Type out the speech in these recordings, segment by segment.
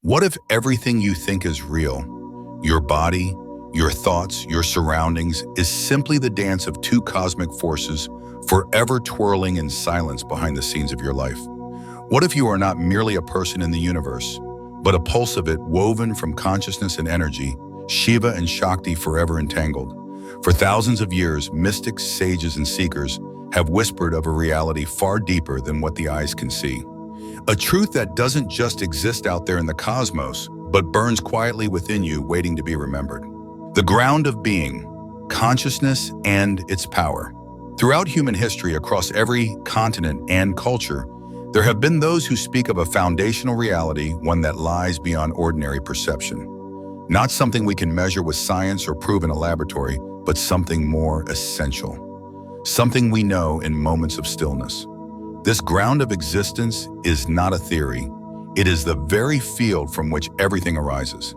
What if everything you think is real, your body, your thoughts, your surroundings, is simply the dance of two cosmic forces forever twirling in silence behind the scenes of your life? What if you are not merely a person in the universe, but a pulse of it woven from consciousness and energy, Shiva and Shakti forever entangled? For thousands of years, mystics, sages, and seekers have whispered of a reality far deeper than what the eyes can see. A truth that doesn't just exist out there in the cosmos, but burns quietly within you, waiting to be remembered. The ground of being, consciousness and its power. Throughout human history, across every continent and culture, there have been those who speak of a foundational reality, one that lies beyond ordinary perception. Not something we can measure with science or prove in a laboratory, but something more essential. Something we know in moments of stillness. This ground of existence is not a theory. It is the very field from which everything arises.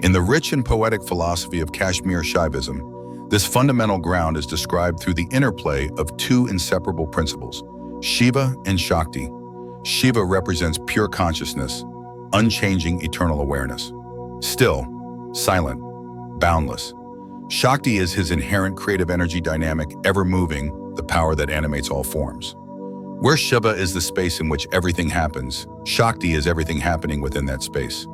In the rich and poetic philosophy of Kashmir Shaivism, this fundamental ground is described through the interplay of two inseparable principles, Shiva and Shakti. Shiva represents pure consciousness, unchanging eternal awareness. Still, silent, boundless. Shakti is his inherent creative energy, dynamic, ever-moving, the power that animates all forms. Where Shiva is the space in which everything happens, Shakti is everything happening within that space.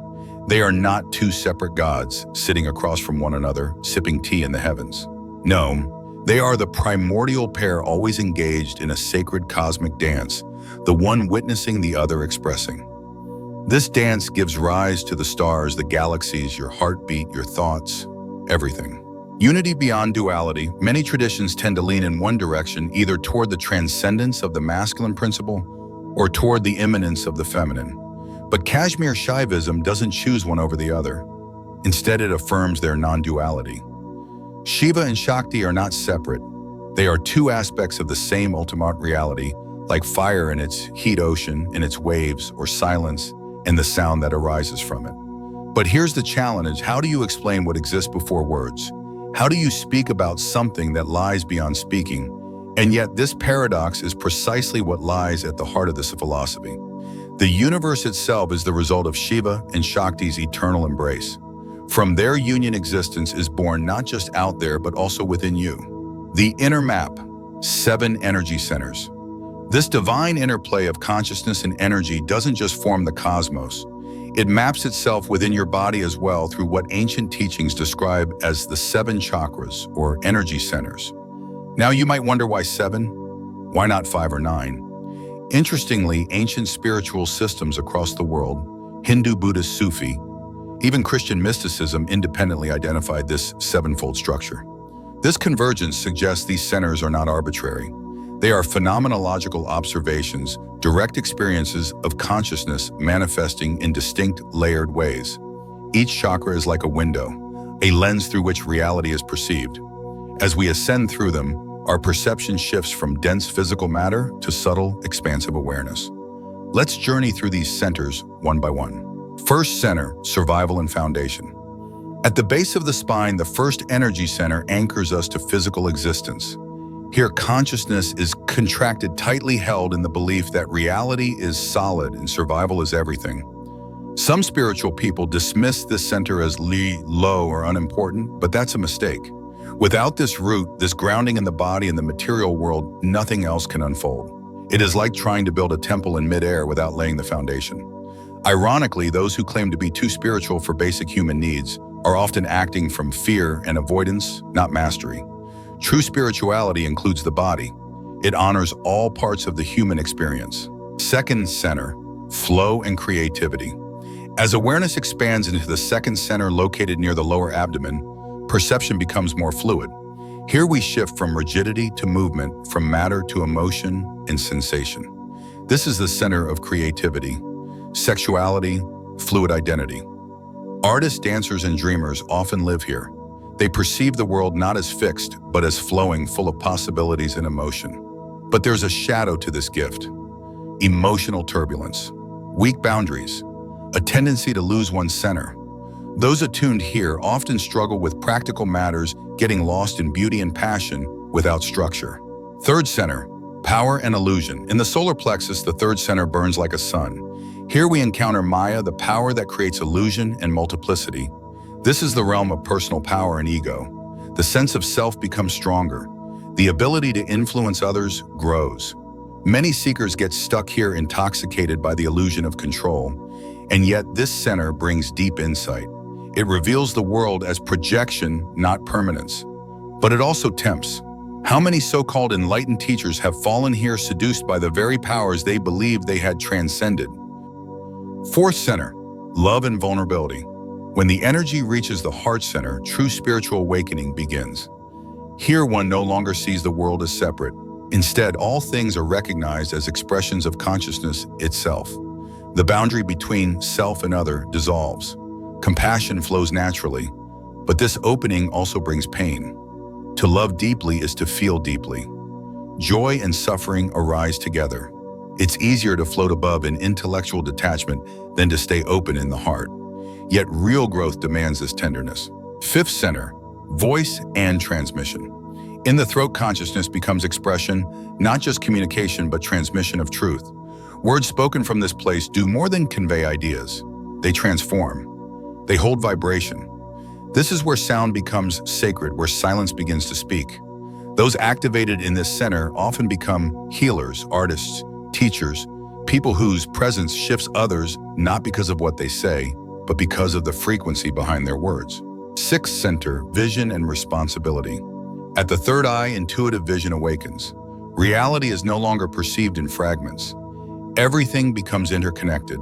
They are not two separate gods sitting across from one another, sipping tea in the heavens. No, they are the primordial pair always engaged in a sacred cosmic dance, the one witnessing, the other expressing. This dance gives rise to the stars, the galaxies, your heartbeat, your thoughts, everything. Unity beyond duality. Many traditions tend to lean in one direction, either toward the transcendence of the masculine principle or toward the immanence of the feminine. But Kashmir Shaivism doesn't choose one over the other. Instead, it affirms their non-duality. Shiva and Shakti are not separate. They are two aspects of the same ultimate reality, like fire in its heat, ocean in its waves, or silence and the sound that arises from it. But here's the challenge: how do you explain what exists before words? How do you speak about something that lies beyond speaking? And yet this paradox is precisely what lies at the heart of this philosophy. The universe itself is the result of Shiva and Shakti's eternal embrace. From their union, existence is born not just out there, but also within you. The inner map, 7 energy centers. This divine interplay of consciousness and energy doesn't just form the cosmos. It maps itself within your body as well through what ancient teachings describe as the 7 chakras, or energy centers. Now you might wonder, why 7? Why not 5 or 9? Interestingly, ancient spiritual systems across the world, Hindu, Buddhist, Sufi, even Christian mysticism independently identified this 7-fold structure. This convergence suggests these centers are not arbitrary. They are phenomenological observations, direct experiences of consciousness manifesting in distinct, layered ways. Each chakra is like a window, a lens through which reality is perceived. As we ascend through them, our perception shifts from dense physical matter to subtle, expansive awareness. Let's journey through these centers one by one. First center, survival and foundation. At the base of the spine, the first energy center anchors us to physical existence. Here, consciousness is contracted, tightly held in the belief that reality is solid and survival is everything. Some spiritual people dismiss this center as low or unimportant, but that's a mistake. Without this root, this grounding in the body and the material world, nothing else can unfold. It is like trying to build a temple in midair without laying the foundation. Ironically, those who claim to be too spiritual for basic human needs are often acting from fear and avoidance, not mastery. True spirituality includes the body. It honors all parts of the human experience. Second center, flow and creativity. As awareness expands into the second center located near the lower abdomen, perception becomes more fluid. Here we shift from rigidity to movement, from matter to emotion and sensation. This is the center of creativity, sexuality, fluid identity. Artists, dancers, and dreamers often live here. They perceive the world not as fixed, but as flowing, full of possibilities and emotion. But there's a shadow to this gift: emotional turbulence, weak boundaries, a tendency to lose one's center. Those attuned here often struggle with practical matters, getting lost in beauty and passion without structure. Third center, power and illusion. In the solar plexus, the third center burns like a sun. Here we encounter Maya, the power that creates illusion and multiplicity. This is the realm of personal power and ego. The sense of self becomes stronger. The ability to influence others grows. Many seekers get stuck here intoxicated by the illusion of control, and yet this center brings deep insight. It reveals the world as projection, not permanence. But it also tempts. How many so-called enlightened teachers have fallen here seduced by the very powers they believed they had transcended? Fourth center, love and vulnerability. When the energy reaches the heart center, true spiritual awakening begins. Here one no longer sees the world as separate. Instead, all things are recognized as expressions of consciousness itself. The boundary between self and other dissolves. Compassion flows naturally, but this opening also brings pain. To love deeply is to feel deeply. Joy and suffering arise together. It's easier to float above in intellectual detachment than to stay open in the heart. Yet real growth demands this tenderness. Fifth center, voice and transmission. In the throat, consciousness becomes expression, not just communication, but transmission of truth. Words spoken from this place do more than convey ideas. They transform. They hold vibration. This is where sound becomes sacred, where silence begins to speak. Those activated in this center often become healers, artists, teachers, people whose presence shifts others not because of what they say, but because of the frequency behind their words. Sixth center, vision and responsibility. At the third eye, intuitive vision awakens. Reality is no longer perceived in fragments. Everything becomes interconnected.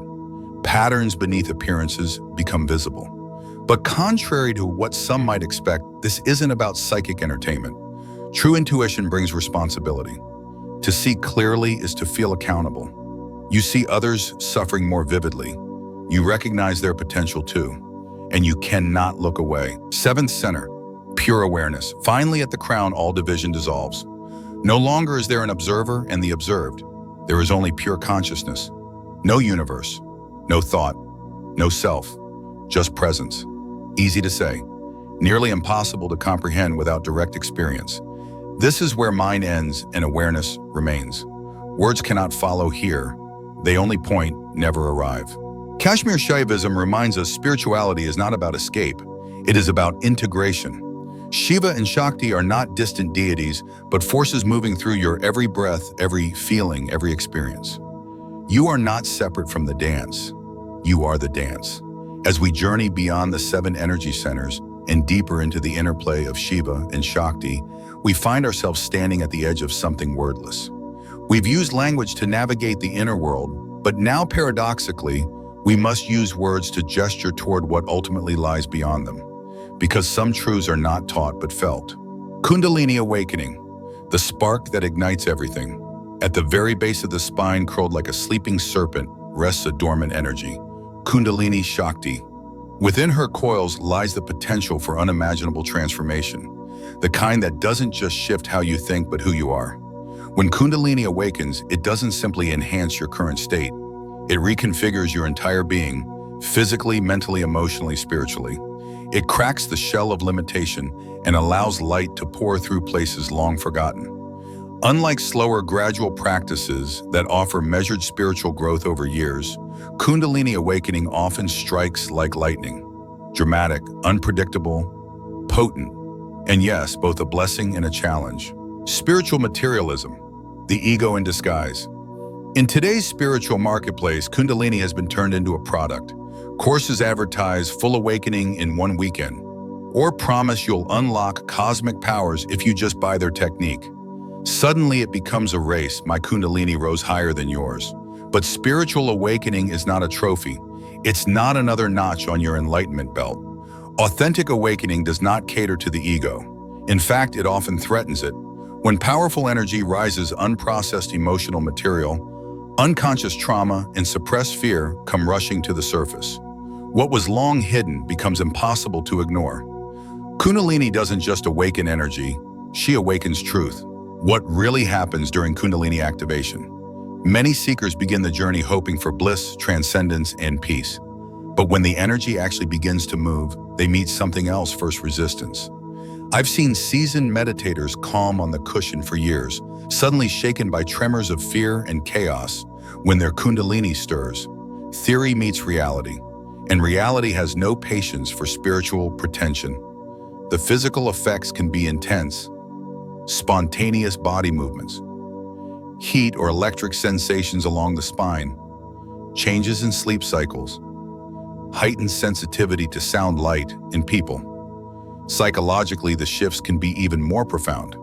Patterns beneath appearances become visible. But contrary to what some might expect, this isn't about psychic entertainment. True intuition brings responsibility. To see clearly is to feel accountable. You see others suffering more vividly. You recognize their potential too, and you cannot look away. Seventh center, pure awareness. Finally, at the crown, all division dissolves. No longer is there an observer and the observed. There is only pure consciousness. No universe, no thought, no self, just presence. Easy to say, nearly impossible to comprehend without direct experience. This is where mind ends and awareness remains. Words cannot follow here. They only point, never arrive. Kashmir Shaivism reminds us spirituality is not about escape. It is about integration. Shiva and Shakti are not distant deities, but forces moving through your every breath, every feeling, every experience. You are not separate from the dance. You are the dance. As we journey beyond the 7 energy centers and deeper into the interplay of Shiva and Shakti, we find ourselves standing at the edge of something wordless. We've used language to navigate the inner world, but now paradoxically, we must use words to gesture toward what ultimately lies beyond them. Because some truths are not taught but felt. Kundalini awakening, the spark that ignites everything. At the very base of the spine, curled like a sleeping serpent, rests a dormant energy, Kundalini Shakti. Within her coils lies the potential for unimaginable transformation, the kind that doesn't just shift how you think but who you are. When Kundalini awakens, it doesn't simply enhance your current state. It reconfigures your entire being, physically, mentally, emotionally, spiritually. It cracks the shell of limitation and allows light to pour through places long forgotten. Unlike slower, gradual practices that offer measured spiritual growth over years, Kundalini awakening often strikes like lightning. Dramatic, unpredictable, potent, and yes, both a blessing and a challenge. Spiritual materialism, the ego in disguise. In today's spiritual marketplace, Kundalini has been turned into a product. Courses advertise full awakening in 1 weekend, or promise you'll unlock cosmic powers if you just buy their technique. Suddenly it becomes a race. My Kundalini rose higher than yours. But spiritual awakening is not a trophy. It's not another notch on your enlightenment belt. Authentic awakening does not cater to the ego. In fact, it often threatens it. When powerful energy rises, unprocessed emotional material, unconscious trauma, and suppressed fear come rushing to the surface. What was long hidden becomes impossible to ignore. Kundalini doesn't just awaken energy, she awakens truth. What really happens during Kundalini activation? Many seekers begin the journey hoping for bliss, transcendence, and peace. But when the energy actually begins to move, they meet something else: first resistance. I've seen seasoned meditators calm on the cushion for years, suddenly shaken by tremors of fear and chaos when their Kundalini stirs. Theory meets reality, and reality has no patience for spiritual pretension. The physical effects can be intense: spontaneous body movements, heat or electric sensations along the spine, changes in sleep cycles, heightened sensitivity to sound, light in people. Psychologically, the shifts can be even more profound.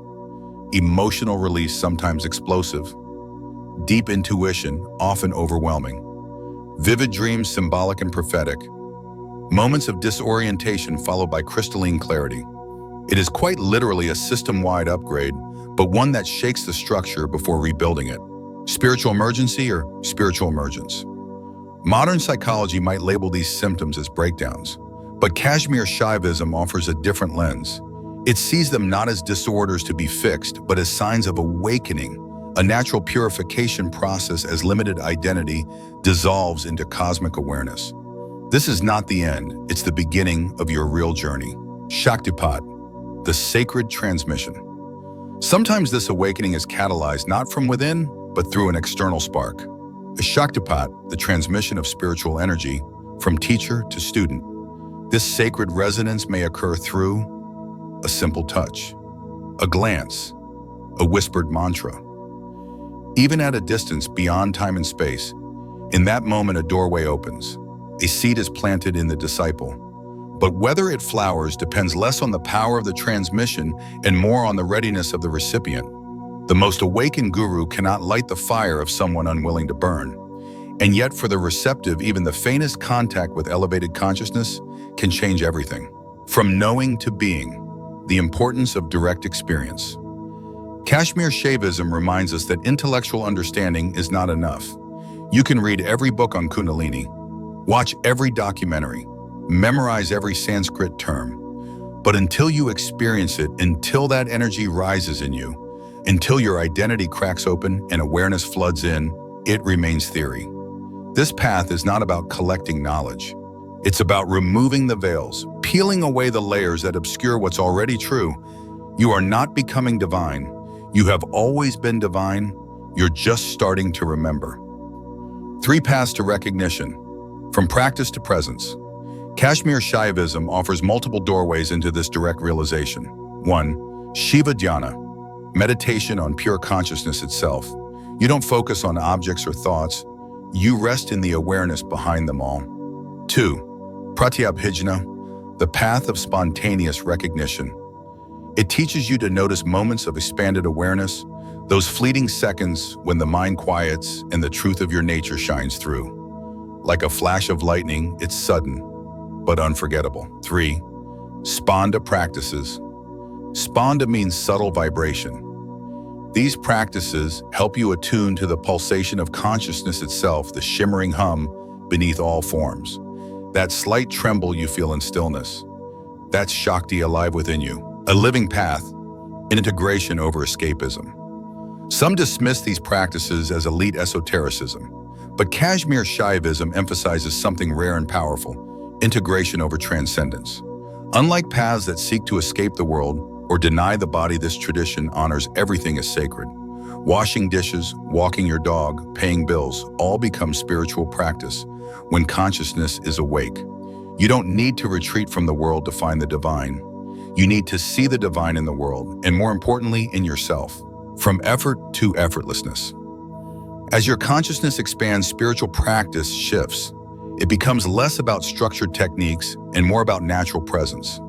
Emotional release, sometimes explosive. Deep intuition, often overwhelming. Vivid dreams, symbolic and prophetic. Moments of disorientation followed by crystalline clarity. It is quite literally a system-wide upgrade, but one that shakes the structure before rebuilding it. Spiritual emergency or spiritual emergence. Modern psychology might label these symptoms as breakdowns, but Kashmir Shaivism offers a different lens. It sees them not as disorders to be fixed, but as signs of awakening, a natural purification process as limited identity dissolves into cosmic awareness. This is not the end, it's the beginning of your real journey. Shaktipat, the sacred transmission. Sometimes this awakening is catalyzed not from within, but through an external spark. A Shaktipat, the transmission of spiritual energy, from teacher to student. This sacred resonance may occur through a simple touch, a glance, a whispered mantra. Even at a distance beyond time and space, in that moment a doorway opens. A seed is planted in the disciple. But whether it flowers depends less on the power of the transmission and more on the readiness of the recipient. The most awakened guru cannot light the fire of someone unwilling to burn. And yet for the receptive, even the faintest contact with elevated consciousness can change everything. From knowing to being, the importance of direct experience. Kashmir Shaivism reminds us that intellectual understanding is not enough. You can read every book on Kundalini, watch every documentary, memorize every Sanskrit term, but until you experience it, until that energy rises in you, until your identity cracks open and awareness floods in, it remains theory. This path is not about collecting knowledge. It's about removing the veils, peeling away the layers that obscure what's already true. You are not becoming divine. You have always been divine. You're just starting to remember. 3 paths to recognition. From practice to presence. Kashmir Shaivism offers multiple doorways into this direct realization. 1. Shiva Dhyana, meditation on pure consciousness itself. You don't focus on objects or thoughts. You rest in the awareness behind them all. 2. Pratyabhijna, the path of spontaneous recognition. It teaches you to notice moments of expanded awareness, those fleeting seconds when the mind quiets and the truth of your nature shines through. Like a flash of lightning, it's sudden, but unforgettable. 3. Spanda practices. Spanda means subtle vibration. These practices help you attune to the pulsation of consciousness itself, the shimmering hum beneath all forms. That slight tremble you feel in stillness. That's Shakti alive within you. A living path, an integration over escapism. Some dismiss these practices as elite esotericism, but Kashmir Shaivism emphasizes something rare and powerful: integration over transcendence. Unlike paths that seek to escape the world or deny the body, this tradition honors everything as sacred. Washing dishes, walking your dog, paying bills, all become spiritual practice when consciousness is awake. You don't need to retreat from the world to find the divine. You need to see the divine in the world, and more importantly, in yourself. From effort to effortlessness. As your consciousness expands, spiritual practice shifts. It becomes less about structured techniques and more about natural presence.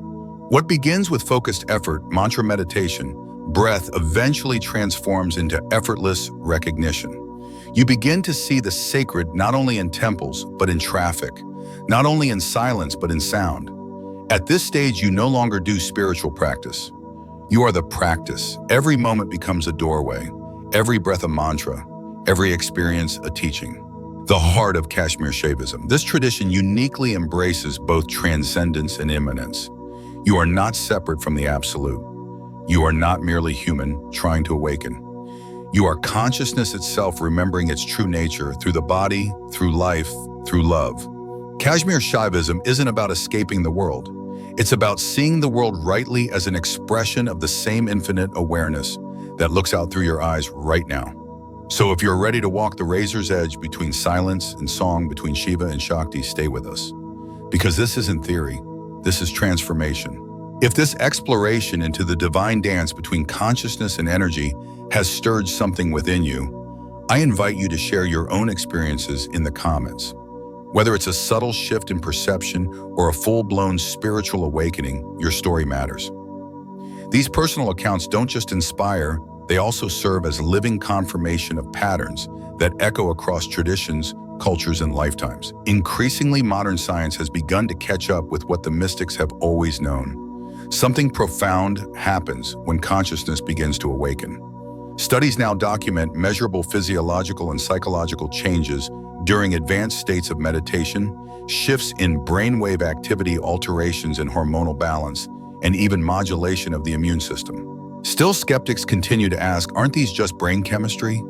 What begins with focused effort, mantra meditation, breath eventually transforms into effortless recognition. You begin to see the sacred not only in temples, but in traffic, not only in silence, but in sound. At this stage, you no longer do spiritual practice. You are the practice. Every moment becomes a doorway, every breath a mantra, every experience a teaching. The heart of Kashmir Shaivism. This tradition uniquely embraces both transcendence and immanence. You are not separate from the absolute. You are not merely human trying to awaken. You are consciousness itself, remembering its true nature through the body, through life, through love. Kashmir Shaivism isn't about escaping the world. It's about seeing the world rightly as an expression of the same infinite awareness that looks out through your eyes right now. So if you're ready to walk the razor's edge between silence and song, between Shiva and Shakti, stay with us. Because this isn't theory, this is transformation. If this exploration into the divine dance between consciousness and energy has stirred something within you, I invite you to share your own experiences in the comments. Whether it's a subtle shift in perception or a full-blown spiritual awakening, your story matters. These personal accounts don't just inspire, they also serve as living confirmation of patterns that echo across traditions, cultures, and lifetimes. Increasingly, modern science has begun to catch up with what the mystics have always known. Something profound happens when consciousness begins to awaken. Studies now document measurable physiological and psychological changes during advanced states of meditation, shifts in brainwave activity, alterations in hormonal balance, and even modulation of the immune system. Still, skeptics continue to ask, aren't these just brain chemistry?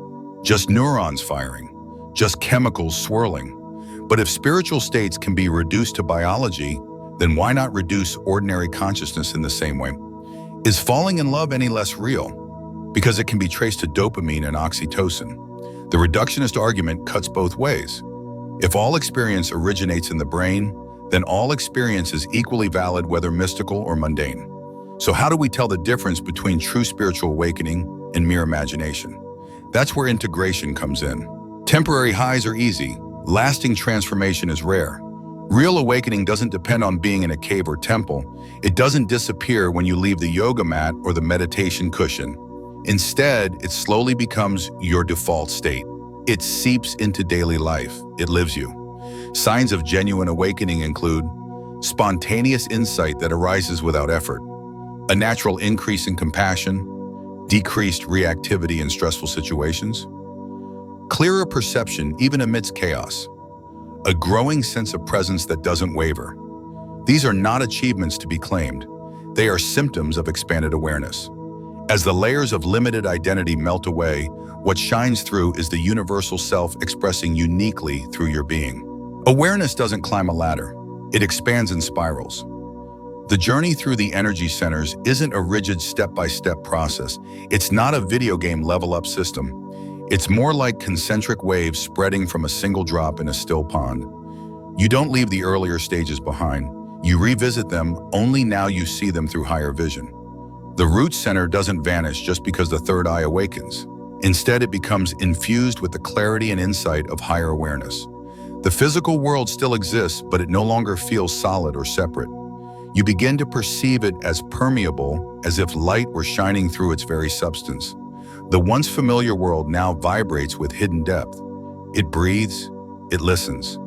Just neurons firing? Just chemicals swirling? But if spiritual states can be reduced to biology, then why not reduce ordinary consciousness in the same way? Is falling in love any less real? Because it can be traced to dopamine and oxytocin. The reductionist argument cuts both ways. If all experience originates in the brain, then all experience is equally valid, whether mystical or mundane. So how do we tell the difference between true spiritual awakening and mere imagination? That's where integration comes in. Temporary highs are easy. Lasting transformation is rare. Real awakening doesn't depend on being in a cave or temple. It doesn't disappear when you leave the yoga mat or the meditation cushion. Instead, it slowly becomes your default state. It seeps into daily life. It lives you. Signs of genuine awakening include spontaneous insight that arises without effort, a natural increase in compassion, decreased reactivity in stressful situations, clearer perception even amidst chaos, a growing sense of presence that doesn't waver. These are not achievements to be claimed. They are symptoms of expanded awareness. As the layers of limited identity melt away, what shines through is the universal self expressing uniquely through your being. Awareness doesn't climb a ladder. It expands in spirals. The journey through the energy centers isn't a rigid step-by-step process. It's not a video game level-up system. It's more like concentric waves spreading from a single drop in a still pond. You don't leave the earlier stages behind. You revisit them, only now you see them through higher vision. The root center doesn't vanish just because the third eye awakens. Instead, it becomes infused with the clarity and insight of higher awareness. The physical world still exists, but it no longer feels solid or separate. You begin to perceive it as permeable, as if light were shining through its very substance. The once familiar world now vibrates with hidden depth. It breathes, it listens.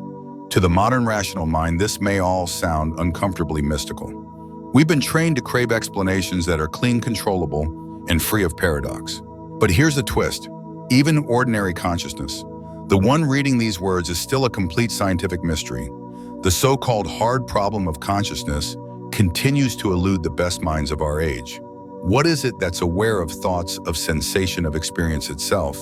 To the modern rational mind, this may all sound uncomfortably mystical. We've been trained to crave explanations that are clean, controllable, and free of paradox. But here's the twist. Even ordinary consciousness, the one reading these words, is still a complete scientific mystery. The so-called hard problem of consciousness continues to elude the best minds of our age. What is it that's aware of thoughts, of sensation, of experience itself?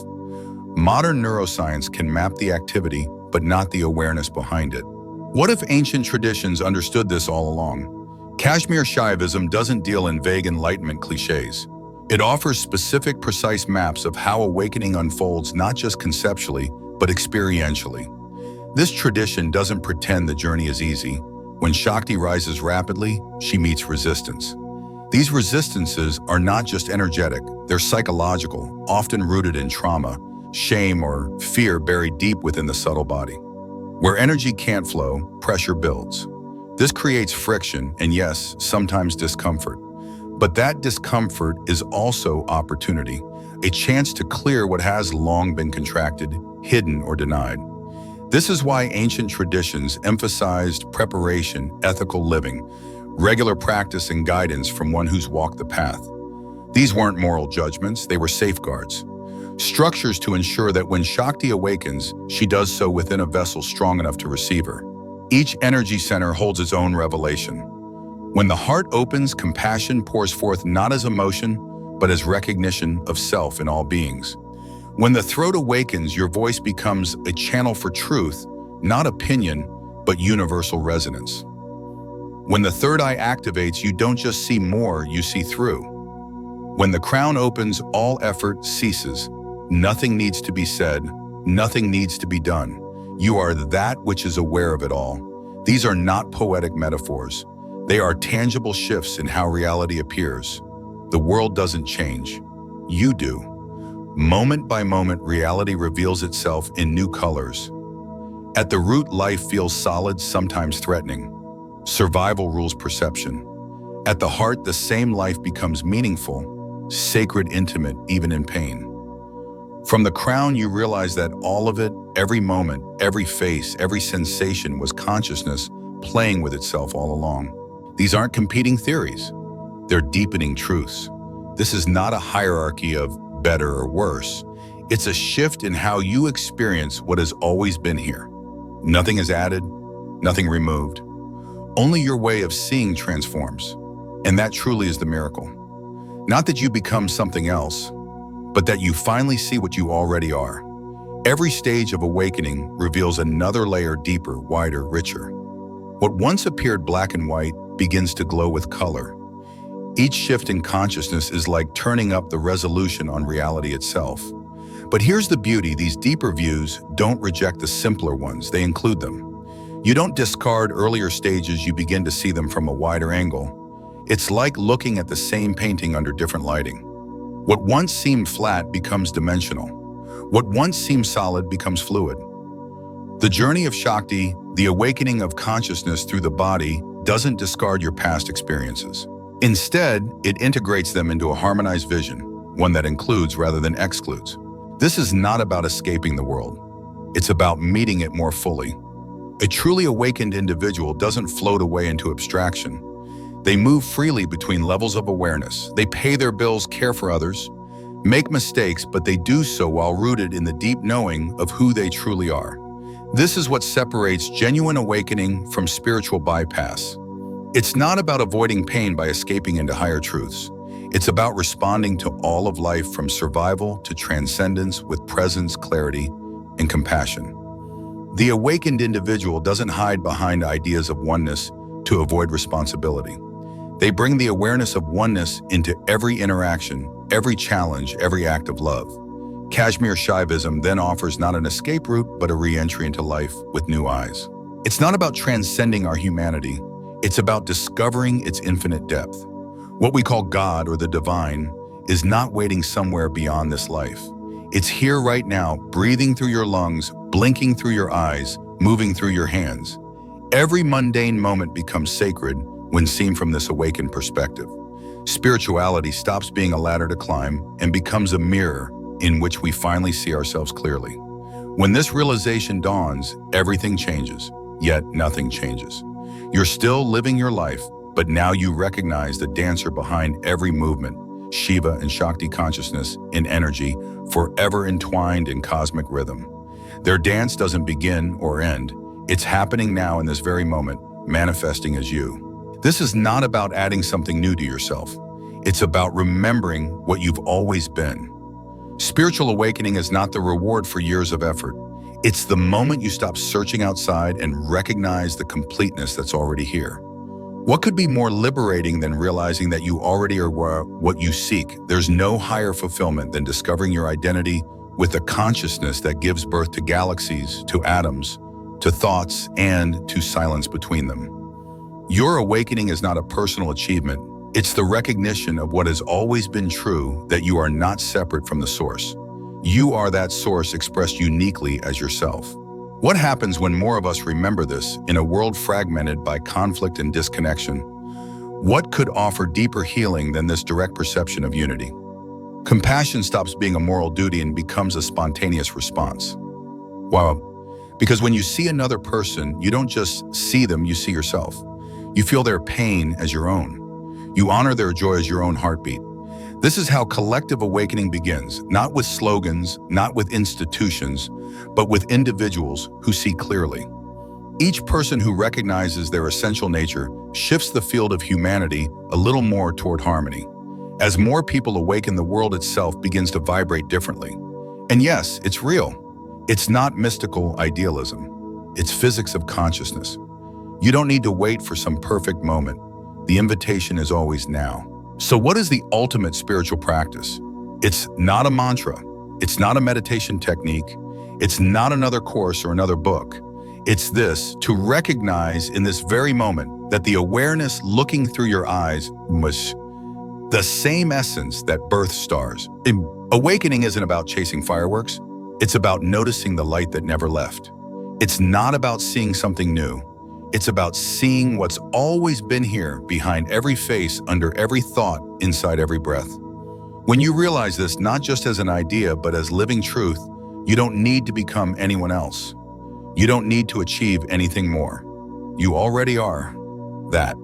Modern neuroscience can map the activity, but not the awareness behind it. What if ancient traditions understood this all along? Kashmir Shaivism doesn't deal in vague enlightenment cliches. It offers specific, precise maps of how awakening unfolds, not just conceptually, but experientially. This tradition doesn't pretend the journey is easy. When Shakti rises rapidly, she meets resistance. These resistances are not just energetic, they're psychological, often rooted in trauma, shame, or fear buried deep within the subtle body. Where energy can't flow, pressure builds. This creates friction and, yes, sometimes discomfort. But that discomfort is also opportunity, a chance to clear what has long been contracted, hidden, or denied. This is why ancient traditions emphasized preparation, ethical living, regular practice, and guidance from one who's walked the path. These weren't moral judgments, they were safeguards. Structures to ensure that when Shakti awakens, she does so within a vessel strong enough to receive her. Each energy center holds its own revelation. When the heart opens, compassion pours forth not as emotion, but as recognition of self in all beings. When the throat awakens, your voice becomes a channel for truth, not opinion, but universal resonance. When the third eye activates, you don't just see more, you see through. When the crown opens, all effort ceases. Nothing needs to be said. Nothing needs to be done. You are that which is aware of it all. These are not poetic metaphors. They are tangible shifts in how reality appears. The world doesn't change. You do. Moment by moment, reality reveals itself in new colors. At the root, life feels solid, sometimes threatening. Survival rules perception. At the heart, the same life becomes meaningful, sacred, intimate, even in pain. From the crown, you realize that all of it, every moment, every face, every sensation was consciousness playing with itself all along. These aren't competing theories. They're deepening truths. This is not a hierarchy of better or worse. It's a shift in how you experience what has always been here. Nothing is added, nothing removed. Only your way of seeing transforms. And that truly is the miracle. Not that you become something else, but that you finally see what you already are. Every stage of awakening reveals another layer, deeper, wider, richer. What once appeared black and white begins to glow with color. Each shift in consciousness is like turning up the resolution on reality itself. But here's the beauty: these deeper views don't reject the simpler ones, they include them. You don't discard earlier stages, you begin to see them from a wider angle. It's like looking at the same painting under different lighting. What once seemed flat becomes dimensional. What once seemed solid becomes fluid. The journey of Shakti, the awakening of consciousness through the body, doesn't discard your past experiences. Instead, it integrates them into a harmonized vision, one that includes rather than excludes. This is not about escaping the world. It's about meeting it more fully. A truly awakened individual doesn't float away into abstraction. They move freely between levels of awareness. They pay their bills, care for others, make mistakes, but they do so while rooted in the deep knowing of who they truly are. This is what separates genuine awakening from spiritual bypass. It's not about avoiding pain by escaping into higher truths. It's about responding to all of life, from survival to transcendence, with presence, clarity, and compassion. The awakened individual doesn't hide behind ideas of oneness to avoid responsibility. They bring the awareness of oneness into every interaction, every challenge, every act of love. Kashmir Shaivism then offers not an escape route, but a re-entry into life with new eyes. It's not about transcending our humanity. It's about discovering its infinite depth. What we call God or the divine is not waiting somewhere beyond this life. It's here right now, breathing through your lungs, blinking through your eyes, moving through your hands. Every mundane moment becomes sacred when seen from this awakened perspective. Spirituality stops being a ladder to climb and becomes a mirror in which we finally see ourselves clearly. When this realization dawns, everything changes, yet nothing changes. You're still living your life, but now you recognize the dancer behind every movement, Shiva and Shakti consciousness in energy, forever entwined in cosmic rhythm. Their dance doesn't begin or end. It's happening now in this very moment, manifesting as you. This is not about adding something new to yourself. It's about remembering what you've always been. Spiritual awakening is not the reward for years of effort. It's the moment you stop searching outside and recognize the completeness that's already here. What could be more liberating than realizing that you already are what you seek? There's no higher fulfillment than discovering your identity with a consciousness that gives birth to galaxies, to atoms, to thoughts, and to silence between them. Your awakening is not a personal achievement. It's the recognition of what has always been true, that you are not separate from the source. You are that source expressed uniquely as yourself. What happens when more of us remember this in a world fragmented by conflict and disconnection? What could offer deeper healing than this direct perception of unity? Compassion stops being a moral duty and becomes a spontaneous response. Wow. Because when you see another person, you don't just see them, you see yourself. You feel their pain as your own. You honor their joy as your own heartbeat. This is how collective awakening begins, not with slogans, not with institutions, but with individuals who see clearly. Each person who recognizes their essential nature shifts the field of humanity a little more toward harmony. As more people awaken, the world itself begins to vibrate differently. And yes, it's real. It's not mystical idealism. It's physics of consciousness. You don't need to wait for some perfect moment. The invitation is always now. So what is the ultimate spiritual practice? It's not a mantra. It's not a meditation technique. It's not another course or another book. It's this, to recognize in this very moment that the awareness looking through your eyes was the same essence that births stars. Awakening isn't about chasing fireworks. It's about noticing the light that never left. It's not about seeing something new. It's about seeing what's always been here behind every face, under every thought, inside every breath. When you realize this, not just as an idea, but as living truth, you don't need to become anyone else. You don't need to achieve anything more. You already are that.